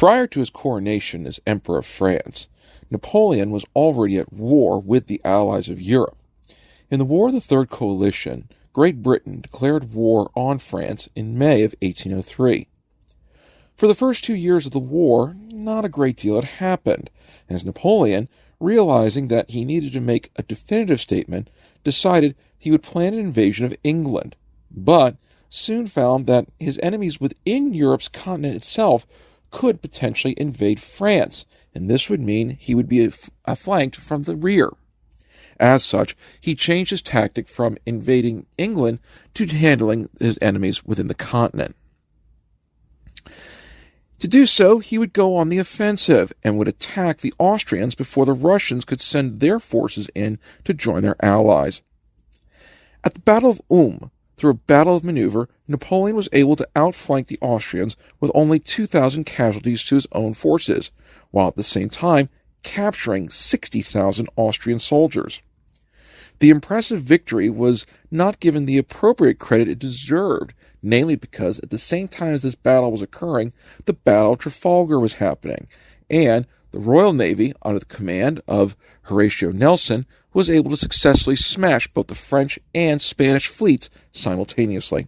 Prior to his coronation as Emperor of France, Napoleon was already at war with the allies of Europe. In the War of the Third Coalition, Great Britain declared war on France in May of 1803. For the first 2 years of the war, not a great deal had happened, as Napoleon, realizing that he needed to make a definitive statement, decided he would plan an invasion of England, but soon found that his enemies within Europe's continent itself could potentially invade France, and this would mean he would be flanked from the rear. As such, he changed his tactic from invading England to handling his enemies within the continent. To do so, he would go on the offensive and would attack the Austrians before the Russians could send their forces in to join their allies. At the Battle of Ulm, through a battle of maneuver, Napoleon was able to outflank the Austrians with only 2,000 casualties to his own forces, while at the same time capturing 60,000 Austrian soldiers. The impressive victory was not given the appropriate credit it deserved, namely because at the same time as this battle was occurring, the Battle of Trafalgar was happening, and the Royal Navy, under the command of Horatio Nelson, was able to successfully smash both the French and Spanish fleets simultaneously.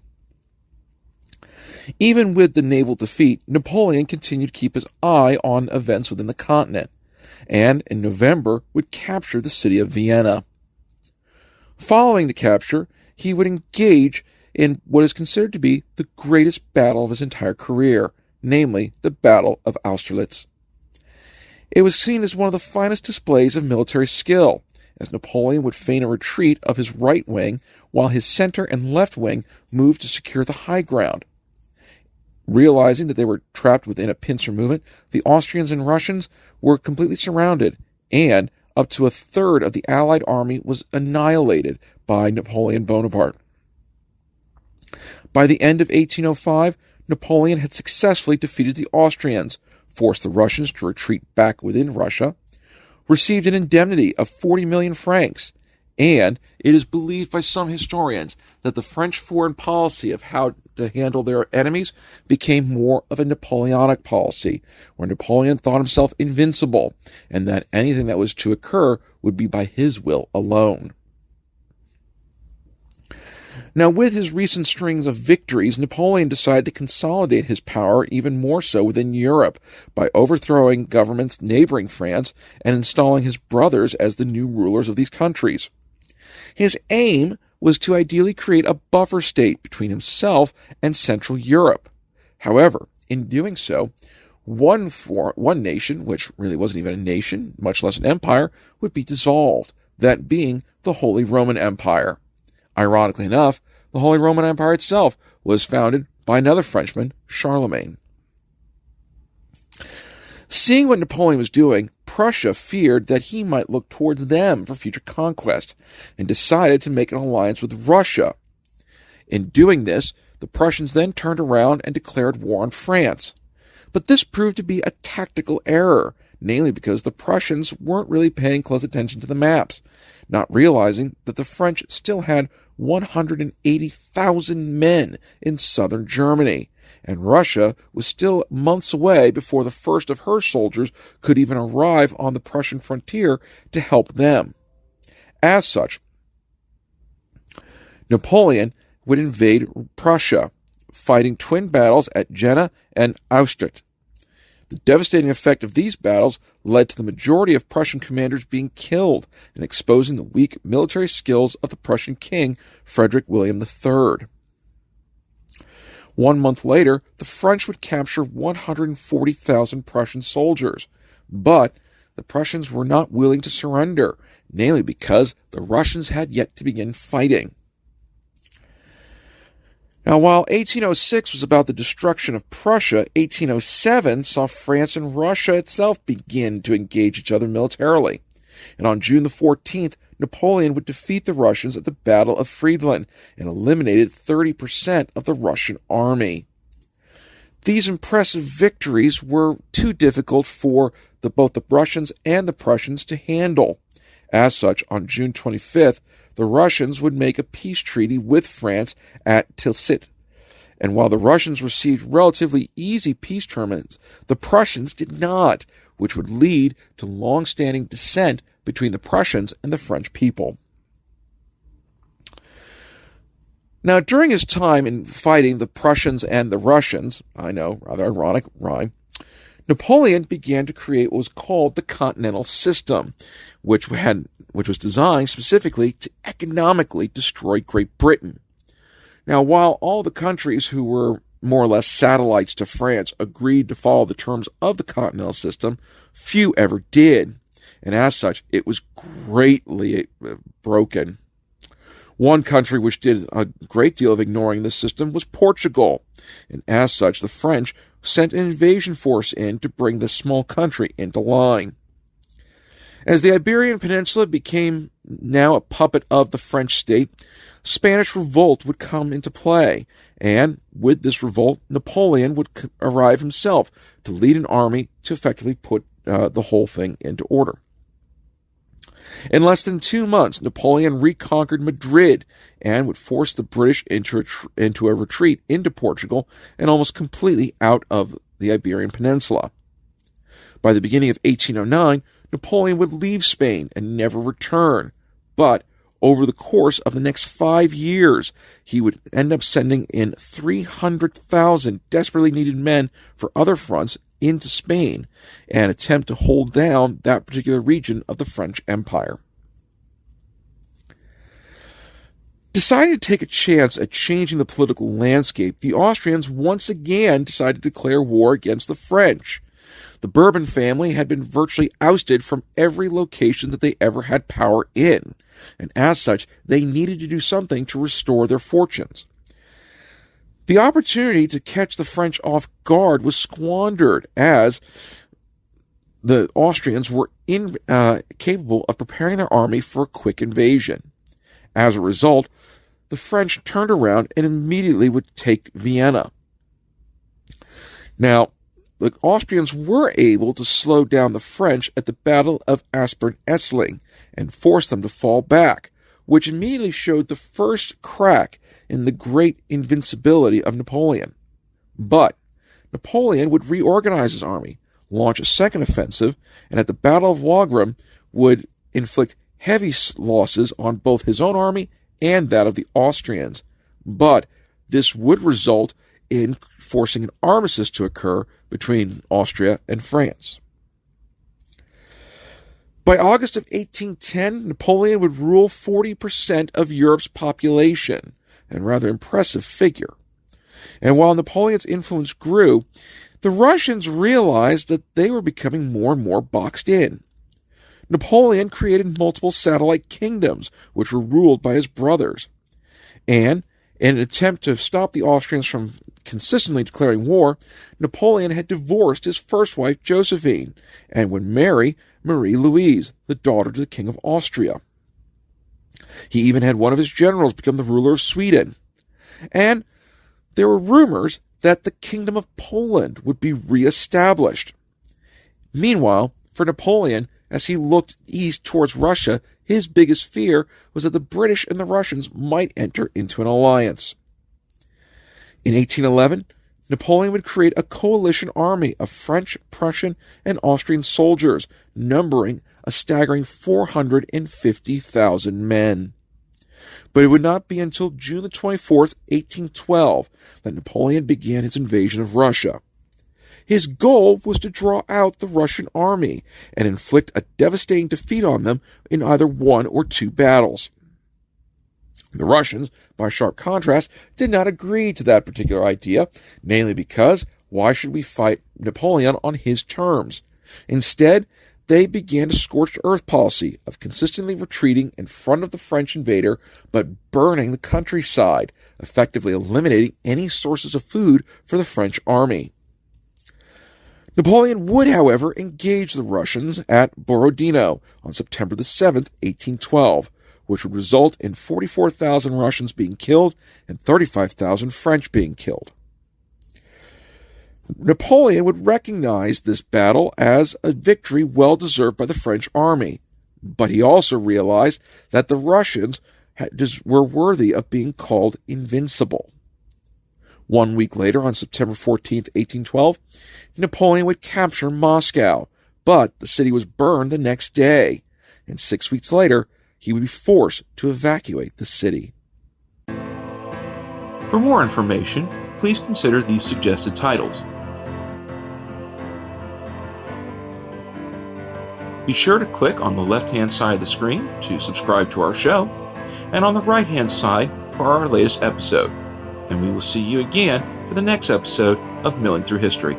Even with the naval defeat, Napoleon continued to keep his eye on events within the continent, and in November would capture the city of Vienna. Following the capture, he would engage in what is considered to be the greatest battle of his entire career, namely the Battle of Austerlitz. It was seen as one of the finest displays of military skill, as Napoleon would feign a retreat of his right wing, while his center and left wing moved to secure the high ground. Realizing that they were trapped within a pincer movement, the Austrians and Russians were completely surrounded, and up to a third of the Allied army was annihilated by Napoleon Bonaparte. By the end of 1805, Napoleon had successfully defeated the Austrians, forced the Russians to retreat back within Russia, received an indemnity of 40 million francs, and it is believed by some historians that the French foreign policy of how to handle their enemies became more of a Napoleonic policy, where Napoleon thought himself invincible, and that anything that was to occur would be by his will alone. Now, with his recent strings of victories, Napoleon decided to consolidate his power even more so within Europe by overthrowing governments neighboring France and installing his brothers as the new rulers of these countries. His aim was to ideally create a buffer state between himself and Central Europe. However, in doing so, one nation, which really wasn't even a nation, much less an empire, would be dissolved, that being the Holy Roman Empire. Ironically enough, the Holy Roman Empire itself was founded by another Frenchman, Charlemagne. Seeing what Napoleon was doing, Prussia feared that he might look towards them for future conquest, and decided to make an alliance with Russia. In doing this, the Prussians then turned around and declared war on France. But this proved to be a tactical error, namely because the Prussians weren't really paying close attention to the maps, not realizing that the French still had 180,000 men in southern Germany, and Russia was still months away before the first of her soldiers could even arrive on the Prussian frontier to help them. As such, Napoleon would invade Prussia, fighting twin battles at Jena and Austerlitz. The devastating effect of these battles led to the majority of Prussian commanders being killed and exposing the weak military skills of the Prussian king, Frederick William III. 1 month later, the French would capture 140,000 Prussian soldiers, but the Prussians were not willing to surrender, namely because the Russians had yet to begin fighting. Now, while 1806 was about the destruction of Prussia, 1807 saw France and Russia itself begin to engage each other militarily. And on June the 14th, Napoleon would defeat the Russians at the Battle of Friedland and eliminated 30% of the Russian army. These impressive victories were too difficult for both the Russians and the Prussians to handle. As such, on June 25th, the Russians would make a peace treaty with France at Tilsit, And while the Russians received relatively easy peace terms, the Prussians did not, which would lead to long-standing dissent between the Prussians and the French people. Now, during his time in fighting the Prussians and the Russians, I know, rather ironic rhyme, Napoleon began to create what was called the Continental System, which was designed specifically to economically destroy Great Britain. Now, while all the countries who were more or less satellites to France agreed to follow the terms of the Continental System, few ever did, and as such, it was greatly broken. One country which did a great deal of ignoring this system was Portugal, and as such, the French sent an invasion force in to bring this small country into line. As the Iberian Peninsula became now a puppet of the French state, Spanish revolt would come into play, and with this revolt, Napoleon would arrive himself to lead an army to effectively put the whole thing into order. In less than 2 months, Napoleon reconquered Madrid and would force the British into a retreat into Portugal and almost completely out of the Iberian Peninsula. By the beginning of 1809, Napoleon would leave Spain and never return, but over the course of the next 5 years, he would end up sending in 300,000 desperately needed men for other fronts into Spain and attempt to hold down that particular region of the French Empire. Deciding to take a chance at changing the political landscape, the Austrians once again decided to declare war against the French. The Bourbon family had been virtually ousted from every location that they ever had power in, and as such, they needed to do something to restore their fortunes. The opportunity to catch the French off guard was squandered as the Austrians were incapable of preparing their army for a quick invasion. As a result, the French turned around and immediately would take Vienna. Now, the Austrians were able to slow down the French at the Battle of Aspern-Essling and force them to fall back, which immediately showed the first crack in the great invincibility of Napoleon. But Napoleon would reorganize his army, launch a second offensive, and at the Battle of Wagram would inflict heavy losses on both his own army and that of the Austrians. But this would result in forcing an armistice to occur between Austria and France. By August of 1810, Napoleon would rule 40% of Europe's population, a rather impressive figure. And while Napoleon's influence grew, the Russians realized that they were becoming more and more boxed in. Napoleon created multiple satellite kingdoms, which were ruled by his brothers. And in an attempt to stop the Austrians from consistently declaring war, Napoleon had divorced his first wife, Josephine, and would marry Marie Louise, the daughter to the King of Austria. He even had one of his generals become the ruler of Sweden. And there were rumors that the Kingdom of Poland would be reestablished. Meanwhile, for Napoleon, as he looked east towards Russia, his biggest fear was that the British and the Russians might enter into an alliance. In 1811, Napoleon would create a coalition army of French, Prussian, and Austrian soldiers, numbering a staggering 450,000 men. But it would not be until June the 24th, 1812, that Napoleon began his invasion of Russia. His goal was to draw out the Russian army and inflict a devastating defeat on them in either 1 or 2 battles. The Russians, by sharp contrast, did not agree to that particular idea, namely because why should we fight Napoleon on his terms? Instead, they began a scorched earth policy of consistently retreating in front of the French invader, but burning the countryside, effectively eliminating any sources of food for the French army. Napoleon would, however, engage the Russians at Borodino on September the 7th, 1812, which would result in 44,000 Russians being killed and 35,000 French being killed. Napoleon would recognize this battle as a victory well deserved by the French army, but he also realized that the Russians were worthy of being called invincible. 1 week later, on September 14th, 1812, Napoleon would capture Moscow, but the city was burned the next day, and 6 weeks later, he would be forced to evacuate the city. For more information, please consider these suggested titles. Be sure to click on the left-hand side of the screen to subscribe to our show, and on the right-hand side for our latest episode. And we will see you again for the next episode of Milling Through History.